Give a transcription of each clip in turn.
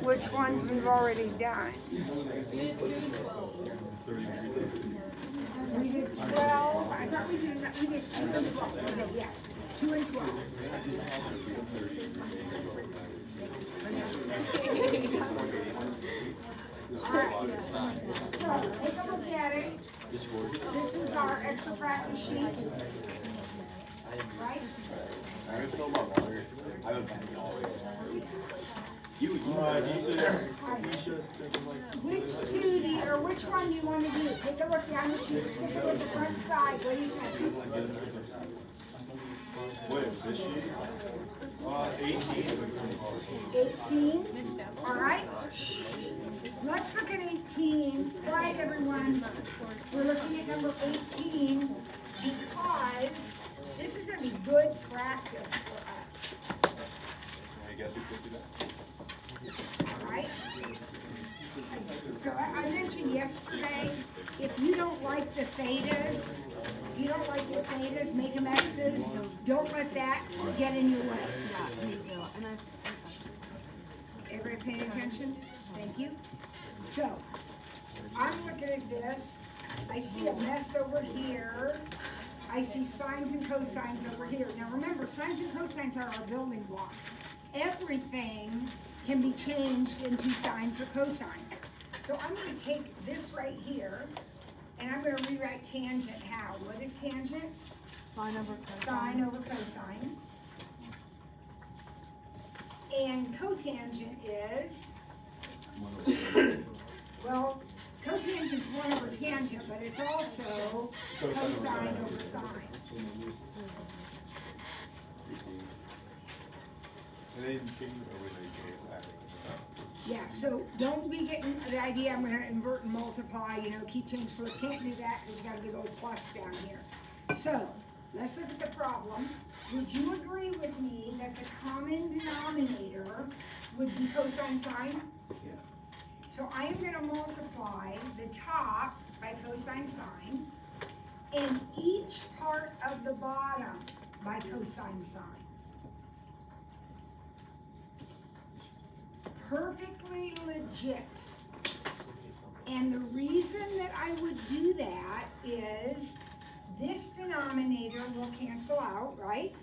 which ones we've already done. We did 12. I thought we did 2 and 12. Okay, yeah, 2 and 12. All right. So take a look at it. This is our extra practice sheet. Right? I'm gonna fill my water. I haven't been all the way. Which two do you, or which one do you want to do? Take a look down the sheet, stick it at the front side. What do you think? What is this sheet? 18. All right. Let's look at 18. Quiet, everyone. We're looking at number 18 because this is going to be good practice for us. I guess you could do that. Right? So I mentioned yesterday, if you don't like the thetas, make them X's. Don't let that get in your way. Yeah, me too. And Everybody paying attention? Thank you. So, I'm looking at this. I see a mess over here. I see sines and cosines over here. Now remember, sines and cosines are our building blocks. Everything can be changed into sines or cosines. So I'm going to take this right here, and I'm going to rewrite tangent how? What is tangent? Sine over cosine. Sine over cosine. And cotangent is, well, cotangent is 1 over tangent, but it's also cosine over sine. And then change it over there. Yeah, so don't be getting the idea I'm going to invert and multiply, keep change for it. Can't do that because you got a big old plus down here. So let's look at the problem. Would you agree with me that the common denominator would be cosine sine? Yeah. So I am going to multiply the top by cosine sine and each part of the bottom by cosine sine. Perfectly legit. And the reason that I would do that is this denominator will cancel out, right?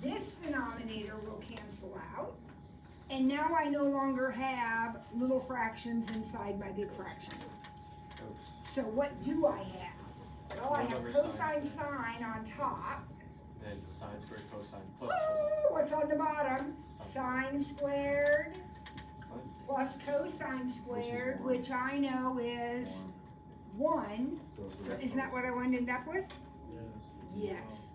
This denominator will cancel out. And now I no longer have little fractions inside my big fraction. So what do I have? Well, I have cosine sine on top. And sine squared cosine plus Ooh, what's on the bottom? Sine squared plus cosine squared, which I know is 1. So isn't that what I want to end up with? Yes.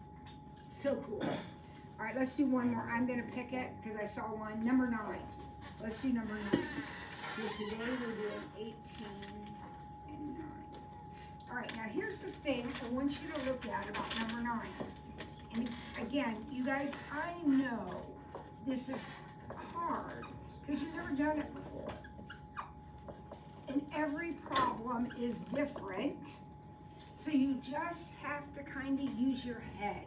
So cool. All right, let's do one more. I'm going to pick it because I saw one. Number 9. Let's do number 9. So today we're doing 18 and 9. All right, now here's the thing I want you to look at about number 9. And again, you guys, I know this is hard because you've never done it before. And every problem is different. So you just have to kind of use your head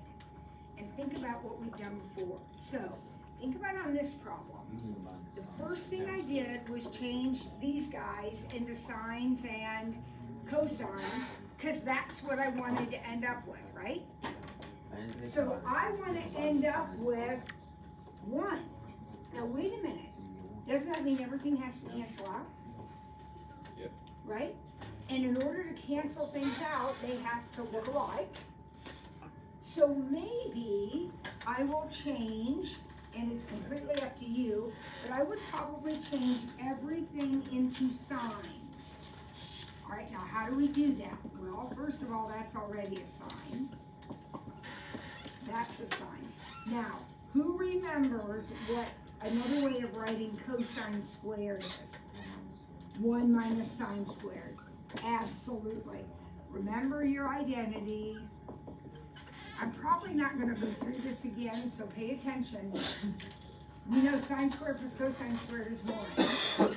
and think about what we've done before. So think about on this problem. The first thing I did was change these guys into sines and cosines because that's what I wanted to end up with, right? So I want to end up with 1. Now wait a minute. Doesn't that mean everything has to cancel out? Yep. Right? And in order to cancel things out, they have to look alike. So maybe I will change, and it's completely up to you, but I would probably change everything into signs. All right, now how do we do that? Well, first of all, that's already a sign. That's a sign. Now, who remembers what another way of writing cosine squared is? 1 minus sine squared. Absolutely. Remember your identity. I'm probably not going to go through this again, so pay attention. We know sine squared plus cosine squared is 1.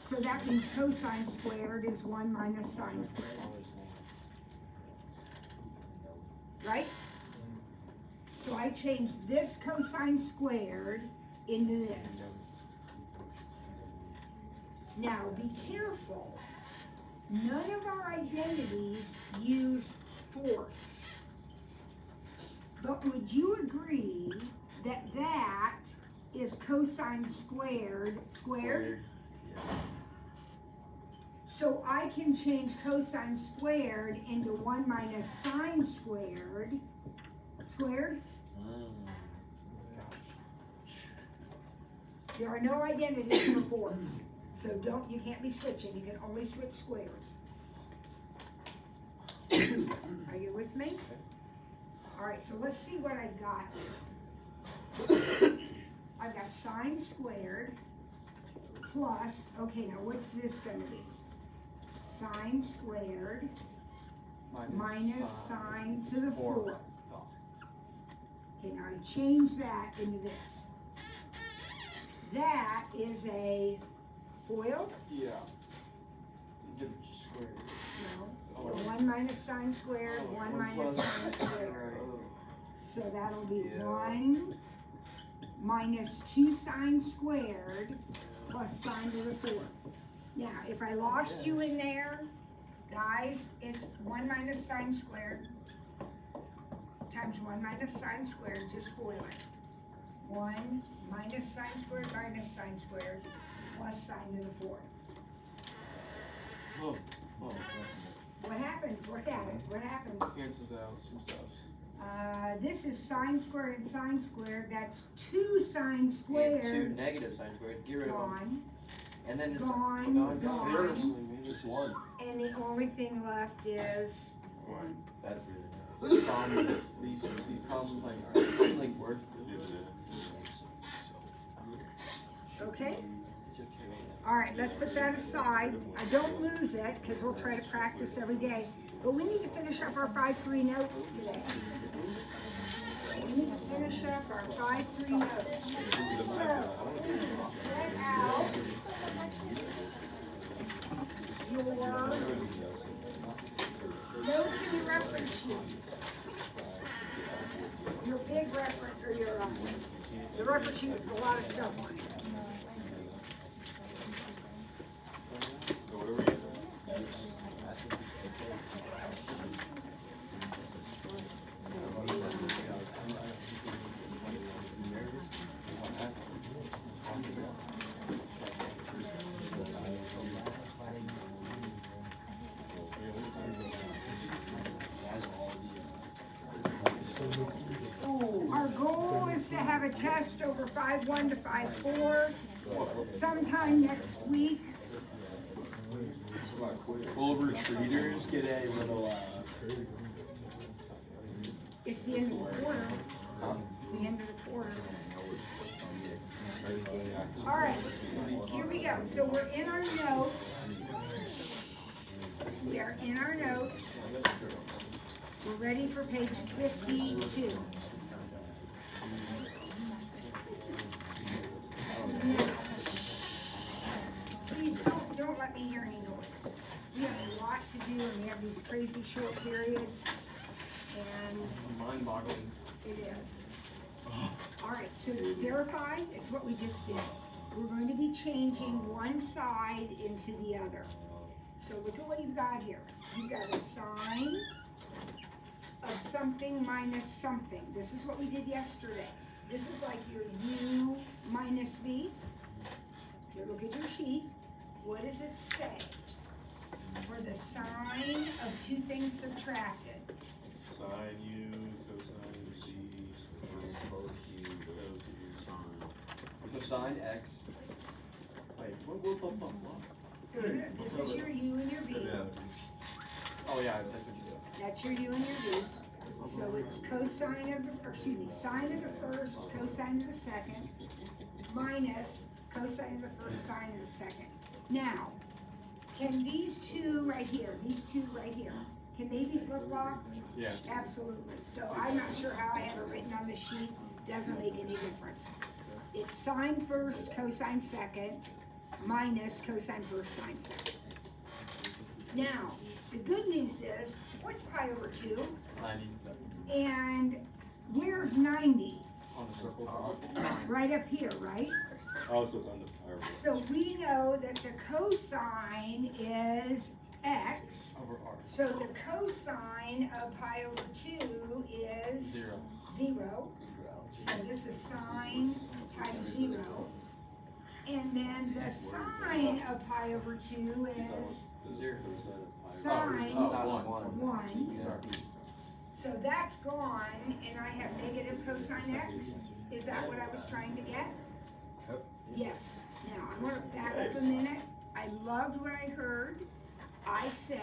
So that means cosine squared is 1 minus sine squared. Right? So I changed this cosine squared into this. Now, be careful. None of our identities use fourths. But would you agree that that is cosine squared? So I can change cosine squared into 1 minus sine squared. There are no identities for fourths. So you can't be switching. You can only switch squares. Are you with me? All right, so let's see what I've got here. I've got sine squared plus, okay, now what's this gonna be? Sine squared minus sine to the fourth. Okay, now I change that into this. That is a FOIL? Yeah. Give it square. No, it's a 1 minus sine squared, 1 minus sine squared. So that'll be 1 minus 2 sine squared plus sine to the fourth. Now, if I lost you in there, guys, it's 1 minus sine squared times 1 minus sine squared, just FOIL it. 1 minus sine squared plus sine to the fourth. What happens? Look at it. What happens? Cancels out some stuff. This is sine squared and sine squared. That's 2 sine squared. Two negative sine squares. Get rid of them. Gone. And then Gone. Seriously, man, just one. And the only thing left is One. That's really These problems like words. okay. All right, let's put that aside. I don't lose it because we'll try to practice every day. But we need to finish up our 5-3 notes today. We need to finish up our 5-3 notes. So, spread out your notes in your reference sheet. Your big reference, or your, the reference sheet with a lot of stuff on it. So what are we using? Our goal is to have a test over 5-1 to 5-4 sometime next week. Will retreaters get a little, It's the end of the quarter. It's the end of the quarter. All right, here we go. So we're in our notes. We are in our notes. We're ready for page 52. Now, please don't let me hear any noise. We have a lot to do and we have these crazy short periods. And mind-boggling. it is. All right, so to verify, it's what we just did. We're going to be changing one side into the other. So look at what you've got here. You've got a sine of something minus something. This is what we did yesterday. This is like your u minus v. Here, look at your sheet. What does it say? For the sine of two things subtracted. Sine U, cosine C, cosine Cosine x. Wait, what? This is your u and your v. Oh yeah, that's what you said. That's your u and your v. So it's cosine of the, or excuse me, sine of the first, cosine of the second, minus cosine of the first, sine of the second. Now, can these two right here, can they be flip-flopped? Yeah. Absolutely. So I'm not sure how I have it written on the sheet, doesn't make any difference. It's sine first, cosine second, minus cosine first, sine second. Now, the good news is, what's pi over 2? 90. And where's 90? On the circle. Right up here, right? Oh, so it's on the. So we know that the cosine is x. Over R. So the cosine of pi over 2 is 0. 0. So this is sine times 0. And then the sine of pi over 2 is 0. sine Oh, 1. 1. Use R. So that's gone, and I have negative cosine x. Is that what I was trying to get? Yes. Now, I want to back up a minute. I loved what I heard. I said,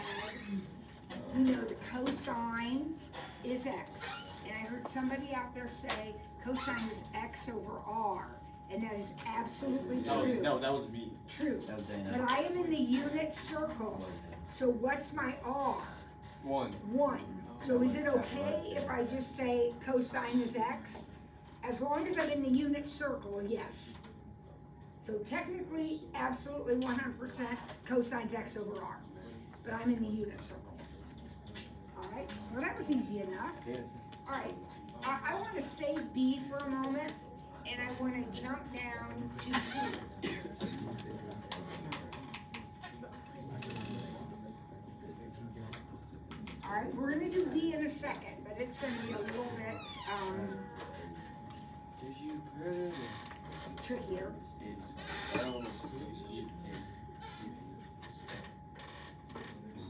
you know, the cosine is x. And I heard somebody out there say cosine is x over r. And that is absolutely true. No, that was me. True. That was Dana. But I am in the unit circle. So what's my r? 1. 1. So is it okay if I just say cosine is x? As long as I'm in the unit circle, yes. So technically, absolutely 100% cosine's x over r. But I'm in the unit circle. All right, well that was easy enough. All right, I want to save B for a moment, and I want to jump down to C. All right, we're going to do B in a second, but it's going to be a little bit trickier.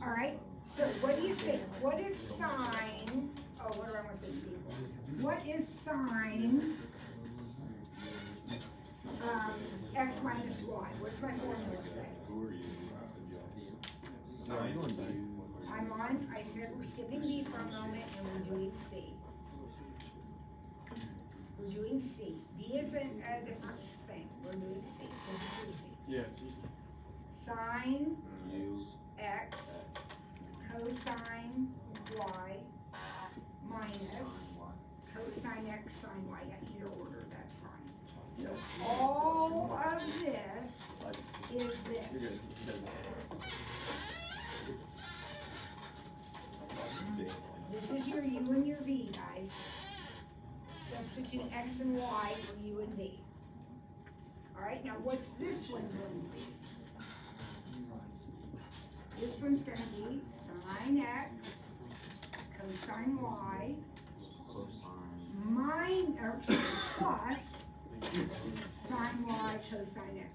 All right, so what do you think? What is sine? Oh, what do I want this to equal? What is sine x minus y? What's my formula say? I'm on, I said we're skipping B for a moment and we're doing C. We're doing C. B isn't a different thing. We're doing C because it's easy. Yeah. Sine x cosine y minus cosine x sine y. Yeah, either order, that's fine. So all of this is this. This is your u and your v, guys. Substitute x and y for u and v. All right, now what's this one going to be? This one's going to be sine x cosine y plus sine y cosine x.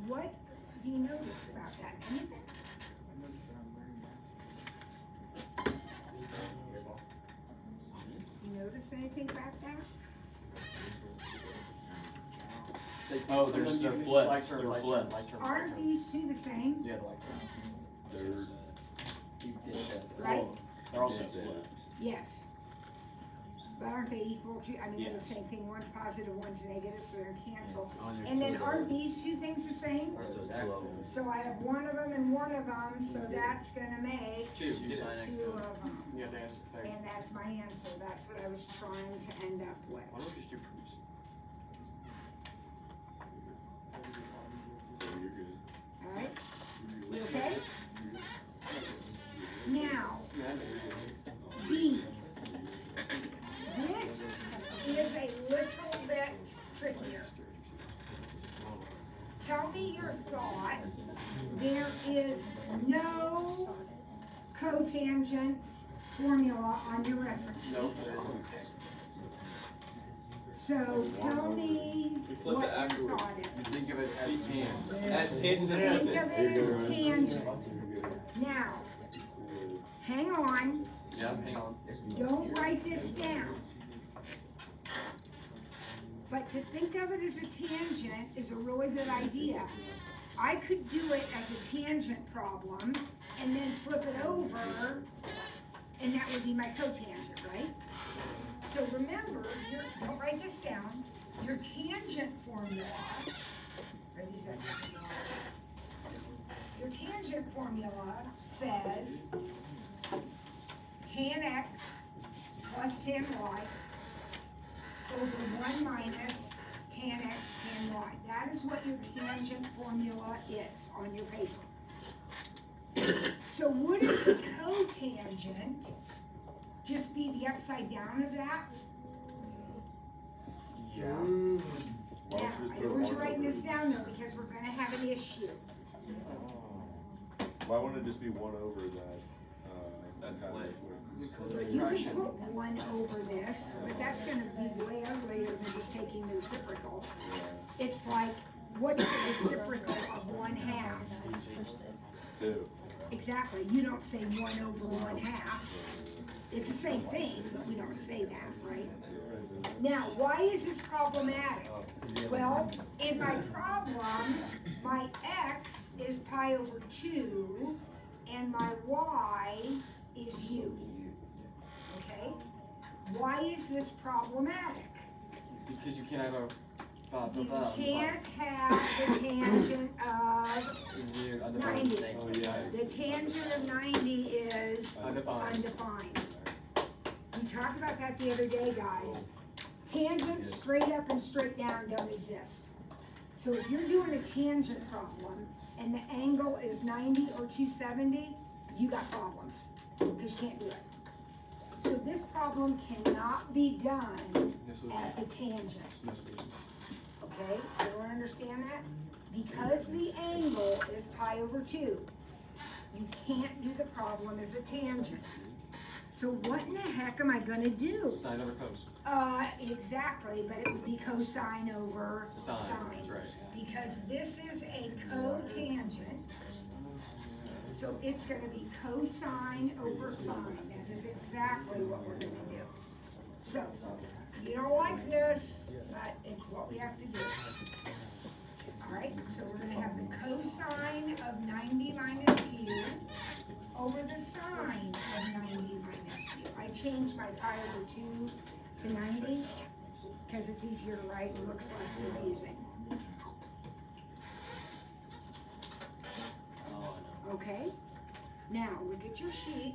What do you notice about that? Anything? You notice anything about that? Oh, they're flipped. They're flipped. Aren't these two the same? Yeah, They're, Right? They're also flipped. Yes. But aren't they equal to, I mean, they're the same thing, one's positive, one's negative, so they're canceled. And then aren't these two things the same? So I have one of them and one of them, so that's gonna make Two. two of them. You have the answer. And that's my answer, that's what I was trying to end up with. Why don't we just do proofs? you're good. Alright? You okay? Now, B. This is a little bit trickier. Tell me your thought. There is no cotangent formula on your reference sheet. Nope. So tell me We flip what it your afterwards. thought You is. think of it as tan. As tangent Think and of it as tangent. Now, hang on, Yeah, hang on. don't write this down. But to think of it as a tangent is a really good idea. I could do it as a tangent problem and then flip it over, and that would be my cotangent, right? So remember, don't write this down, your tangent formula, your tangent formula says tan x plus tan y over 1 minus tan x tan y. That is what your tangent formula is on your paper. So wouldn't the cotangent just be the upside down of that? Yeah. Now, I don't want you writing this down though, because we're gonna have an issue. Why wouldn't it just be 1 over that? That's kind of flat. So you can put 1 over this, but that's gonna be way uglier than just taking the reciprocal. It's like, what's the reciprocal of 1/2? 2. Exactly, you don't say 1 over 1/2. It's the same thing, but we don't say that, right? Now, why is this problematic? Well, in my problem, my x is pi over 2, and my y is u. Okay? Why is this problematic? Because you can't have a You can't have the tangent of 90. Oh, yeah. The tangent of 90 is Undefined. undefined. We talked about that the other day, guys. Tangents straight up and straight down don't exist. So if you're doing a tangent problem and the angle is 90 or 270, you got problems, because you can't do it. So this problem cannot be done as a tangent. Okay, everyone understand that? Because the angle is pi over 2, you can't do the problem as a tangent. So what in the heck am I gonna do? Sine over cos. Exactly, but it would be cosine over Sine, sine. that's right. Because this is a cotangent, so it's gonna be cosine over sine. That is exactly what we're gonna do. So, you don't like this, but it's what we have to do. Alright, so we're gonna have the cosine of 90 minus u over the sine of 90 minus u. I changed my pi over 2 to 90, because it's easier to write and looks less confusing. Okay, now look at your sheet.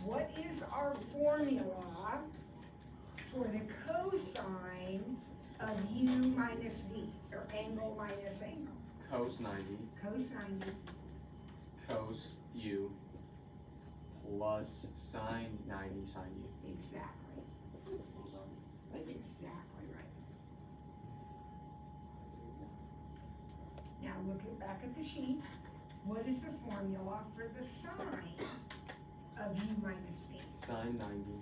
What is our formula for the cosine of u minus v, or angle minus angle? Cos 90. Cos 90 Cos u plus sine 90 sine u. exactly. Exactly right. Now look back at the sheet. What is the formula for the sine of u minus v? Sine 90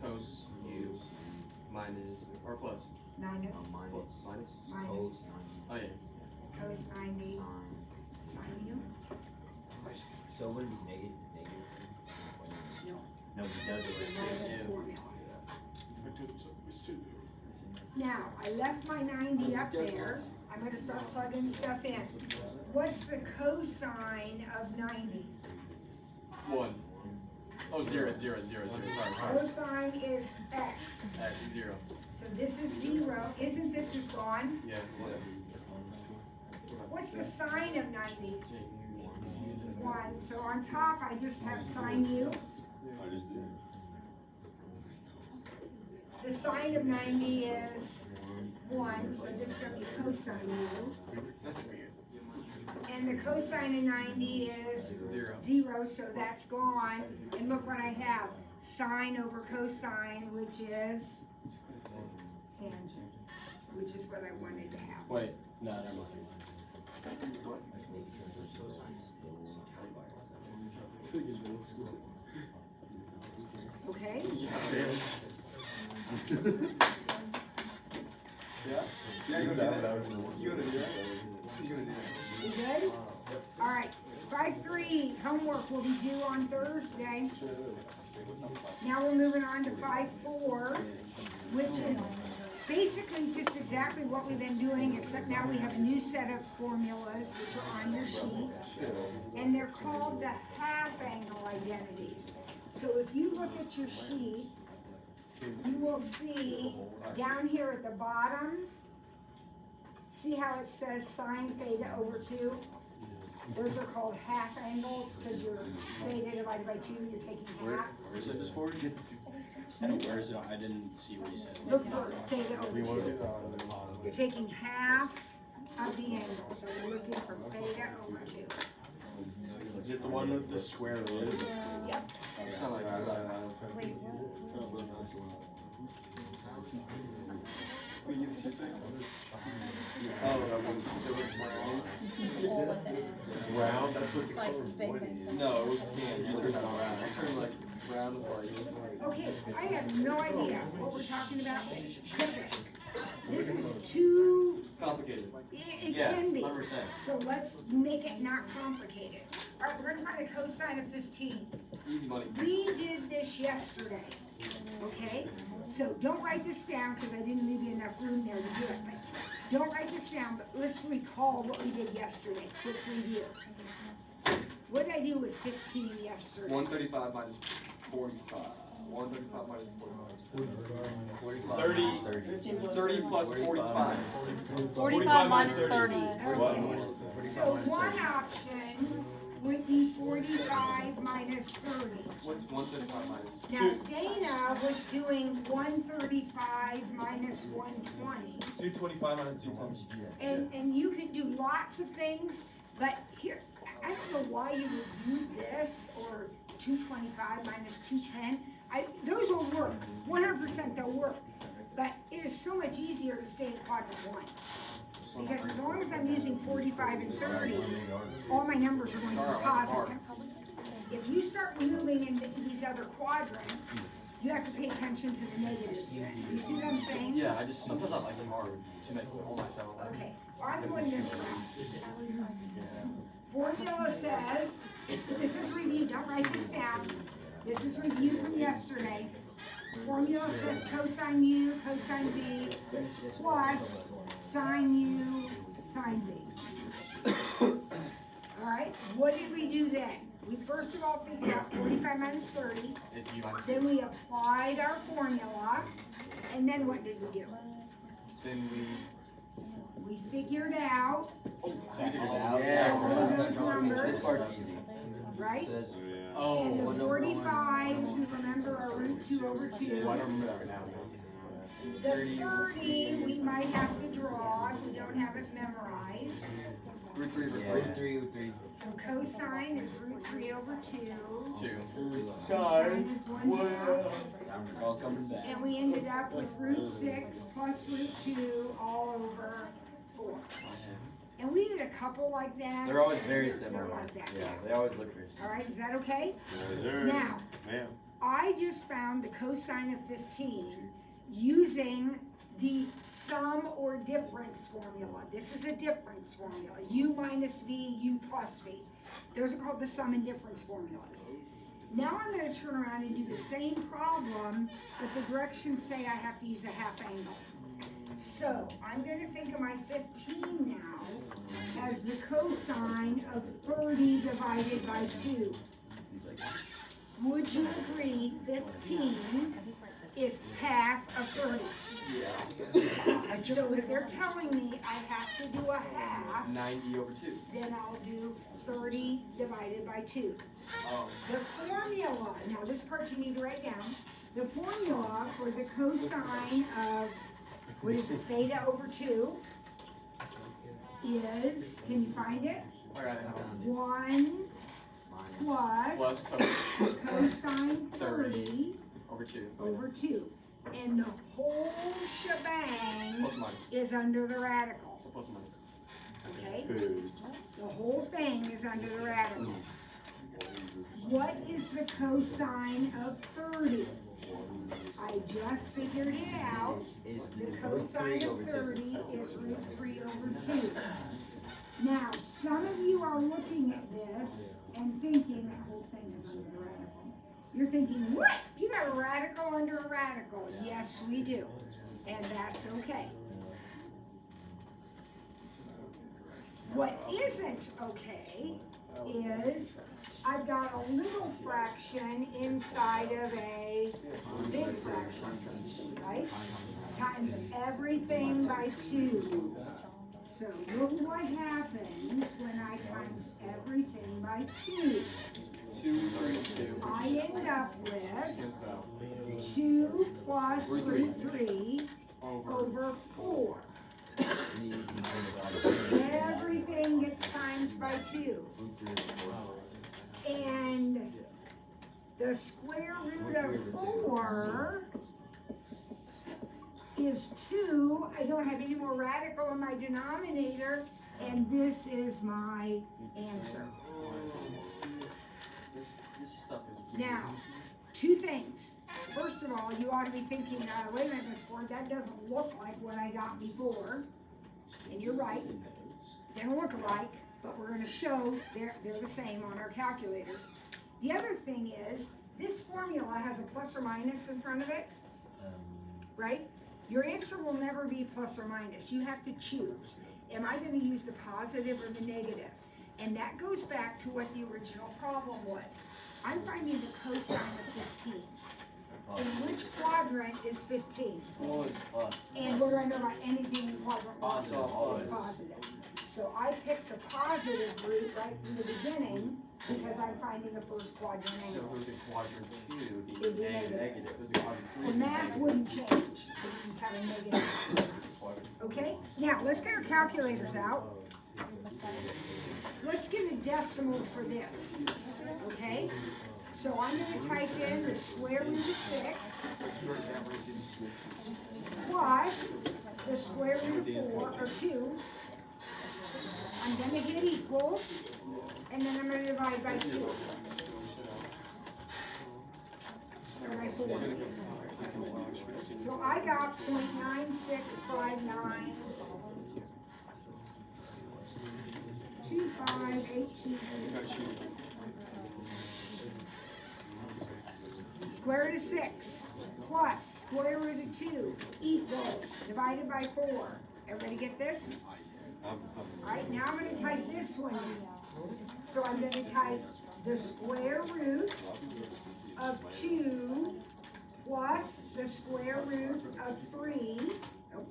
cos u minus or plus. Minus Minus. minus Oh yeah. cos 90 sine u? So it wouldn't be negative? No. No, he does it. Minus formula. Now, I left my 90 up there. I'm gonna start plugging stuff in. What's the cosine of 90? 1. Oh, 0, 0, 0, 0. Sorry. Cosine is x. X 0. So this is 0. Isn't this just gone? Yeah. What's the sine of 90? 1. So on top, I just have sine u. I just did. The sine of 90 is 1, so this is gonna be cosine u. That's weird. And the cosine of 90 is 0. 0, so that's gone. And look what I have, sine over cosine, which is tangent, which is what I wanted to have. Wait, no, never mind. Okay? Yeah? Yeah, go down. You gonna do that? You gonna do that? You good? Alright, 5-3 homework will be due on Thursday. Now we're moving on to 5-4, which is basically just exactly what we've been doing, except now we have a new set of formulas which are on your sheet. And they're called the half angle identities. So if you look at your sheet, you will see down here at the bottom, see how it says sine theta over 2? Those are called half angles, because you're theta divided by 2, you're taking half. Where is it this for? I don't, where is it? I didn't see what you said. Look for theta We over want to 2. do that. You're taking half of the angle, so you're looking for theta over 2. Is it the one with the square lid? Yep. It's not like Wait, what? Oh, that one's Round, that's what It's the like color big, wood big, is. big. No, it was tan. You turned it around. You turned like round and white. Okay, I have no idea what we're talking about. This is too, Complicated. it Yeah, can be. 100%. So let's make it not complicated. All right, we're gonna find a cosine of 15. Easy money. We did this yesterday, okay? So don't write this down because I didn't leave you enough room there to do it. But don't write this down, but let's recall what we did yesterday. Quick review. What did I do with 15 yesterday? 135 minus 45. 135 minus 45. 30. 30 plus 45. 45 minus 30. Okay. So one option would be 45 minus 30. What's 135 minus? Now Dana was doing 135 minus 120. 225 minus 210. And you can do lots of things, but here, I don't know why you would do this or 225 minus 210. Those will work, 100% they'll work. But it is so much easier to stay in quadrant 1. Because as long as I'm using 45 and 30, all my numbers are going to be positive. If you start moving into these other quadrants, you have to pay attention to the negatives then. You see what I'm saying? Yeah, I just sometimes I like it hard to make all myself. Okay, I'm going this route. Formula says, this is review, don't write this down. This is review from yesterday. Formula says cosine U, cosine B, plus sine U, sine B. Alright, what did we do then? We first of all figured out 45 minus 30, It's you minus. then we applied our formula, and then what did we do? Then we. We figured out, Yeah. all those numbers, This part's easy. right? Says, And the Oh. 45s, we remember are root 2 over 2. Well, I don't remember that now. The 30, we might have to draw if we don't have it memorized. Root 3 over yeah, 3. root 3. So cosine is root 3 over 2. 2. Sine is 1/2. It's all coming back. And we ended up with root 6 plus root 2 all over 4. And we did a couple like that. They're always very They're similar. like that, Yeah, they always look very All similar. right, is that okay? Now. Now, Ma'am. I just found the cosine of 15 using the sum or difference formula. This is a difference formula. U minus V, U plus V. Those are called the sum and difference formulas. Now I'm going to turn around and do the same problem, but the directions say I have to use a half angle. So I'm going to think of my 15 now as the cosine of 30 divided by 2. Would you agree 15 is half of 30? Yeah. So if they're telling me I have to do a half, 90 over 2. then I'll do 30 divided by 2. Oh. The formula, now this part you need to write down, the formula for the cosine of, what is it, theta over 2 is, can you find it? I got it. 1 plus Plus cos cosine 30 over 2. over 2. And the whole shebang Plus minus. is under the radical, Plus minus. okay? The whole thing is under the radical. What is the cosine of 30? I just figured it out. Is The root 3 cosine over of 2. 30 is root 3 over 2. Now, some of you are looking at this and thinking that whole thing is under the radical. You're thinking, what? You got a radical under a radical. Yes, we do. And that's okay. What isn't okay is I've got a little fraction inside of a big fraction, right? Times everything by 2. So look what happens when I times everything by 2. 2, 32. I end up with Cancels out. 2 plus Root root 3 Over. over 4. And you can turn it on. Everything gets times by 2. Root 3 over 4. And the square root of 4 is 2. I don't have any more radical in my denominator, and this is my answer. This stuff is weird. Now, 2 things. First of all, you ought to be thinking, wait a minute, Miss Ford, that doesn't look like what I got before. And you're right, they don't look alike, but we're gonna show they're the same on our calculators. The other thing is, this formula has a plus or minus in front of it, right? Your answer will never be plus or minus. You have to choose. Am I gonna use the positive or the negative? And that goes back to what the original problem was. I'm finding the cosine of 15. In which quadrant is 15? Plus. And we're gonna know about anything in quadrant one, Positive. it's positive. So I picked the positive root right from the beginning because I'm finding the first quadrant So if it angle. was in quadrant 2, it'd be It'd be negative. negative. If it was in quadrant 3, The it'd be math negative. wouldn't change, you just have a negative. Okay, now let's get our calculators out. Let's get a decimal for this, okay? So I'm gonna type in the square root of 6 plus the square root of 4, or 2. I'm gonna hit equals, and then I'm gonna divide by 2. Or by 4. So I got 0.9659. 2582. Square root of 6 plus square root of 2 equals divided by 4. Everybody get this? Alright, now I'm going to type this one in. So I'm going to type the square root of 2 plus the square root of 3. Oh,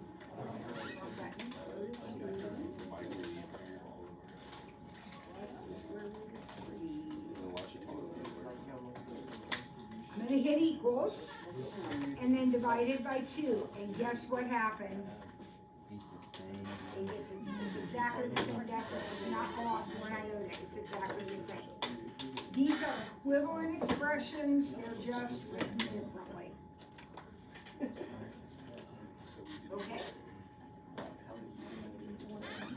I'm going to hit equals, and then divided by 2. And guess what happens? It's exactly the same decimal. It's not off 1 iota. It's exactly the same. These are equivalent expressions. They're just written differently. Okay?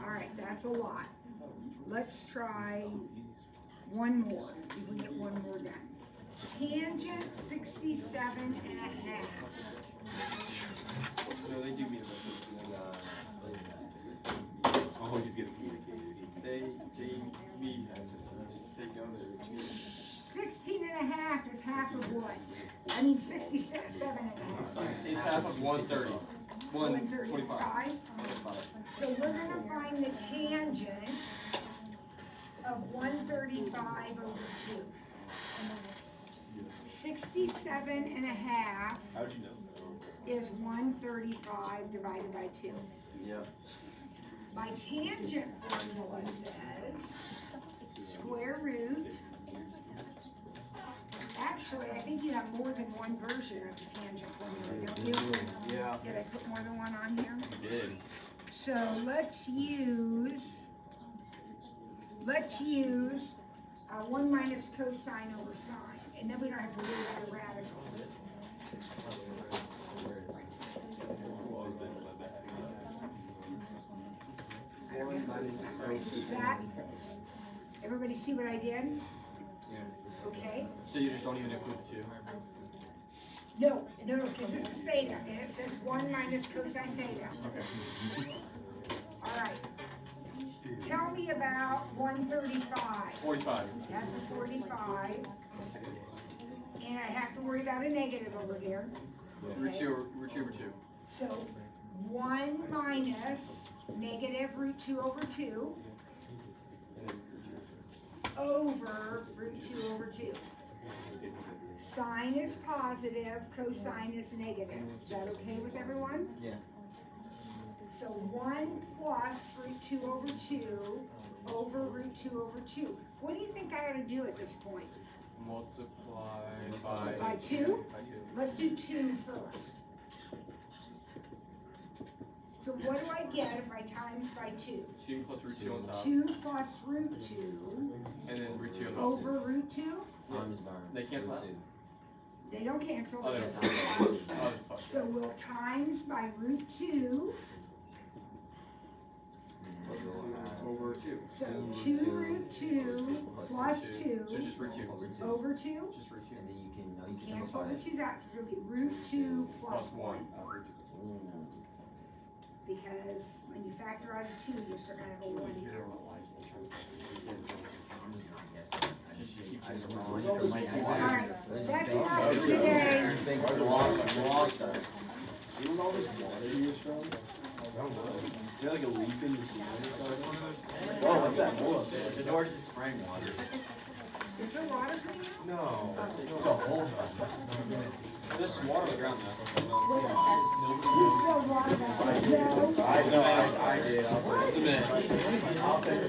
All right, that's a lot. Let's try one more. See if we can get one more done. Tangent 67 and a half. No, they do mean Oh, he's getting communicated. they meet they go there. 16 and a half is half of what? I mean 67 and a half. It's half of 130. 125. 135. So we're gonna find the tangent of 135 over 2. 67 and a half How'd you know? is 135 divided by 2. Yep. My tangent formula says square root. Actually, I think you have more than one version of the tangent formula, don't you? Yeah. Did I put more than one on here? You did. So let's use 1 minus cosine over sine, and then we don't have to worry about a radical. Is that, everybody see what I did? Okay? So you just don't even include the 2? No, because this is theta, and it says 1 minus cosine theta. Okay. All right. Tell me about 135. 45. That's a 45. And I have to worry about a negative over here. Root 2 over 2. So 1 minus negative root 2 over 2 over root 2 over 2. Sine is positive, cosine is negative. Is that okay with everyone? Yeah. So 1 plus root 2 over 2 over root 2 over 2. What do you think I ought to do at this point? Multiply By 2? By 2. Let's do 2 first. So what do I get if I times by 2? 2 plus root 2 on top. 2 plus root 2 And then root 2 on top. over root 2? Times by. They cancel out? They don't cancel. Oh, they Yeah, don't. times by two. Oh, there's a plus. So we'll times by root 2. Over 2. So 2 root 2 plus 2 So it's just root 2. over 2. Just root 2. And then you can Cancel simplify the it. 2's out, so it'll be root 2 plus Plus 1. 1. Root 2. Ooh. Because when you factor out a 2, you're still gonna have a 1 here. Alright, that's enough for today. Thanks for the loss. Even all this water you was from? Is there like a leak in the ceiling or something? Whoa, what's that? Whoa, the door's just spraying water. Is there water coming out? No. There's a hole. This is water on the ground now. You still water out. No. I know, I did. Just a minute. I'll take it.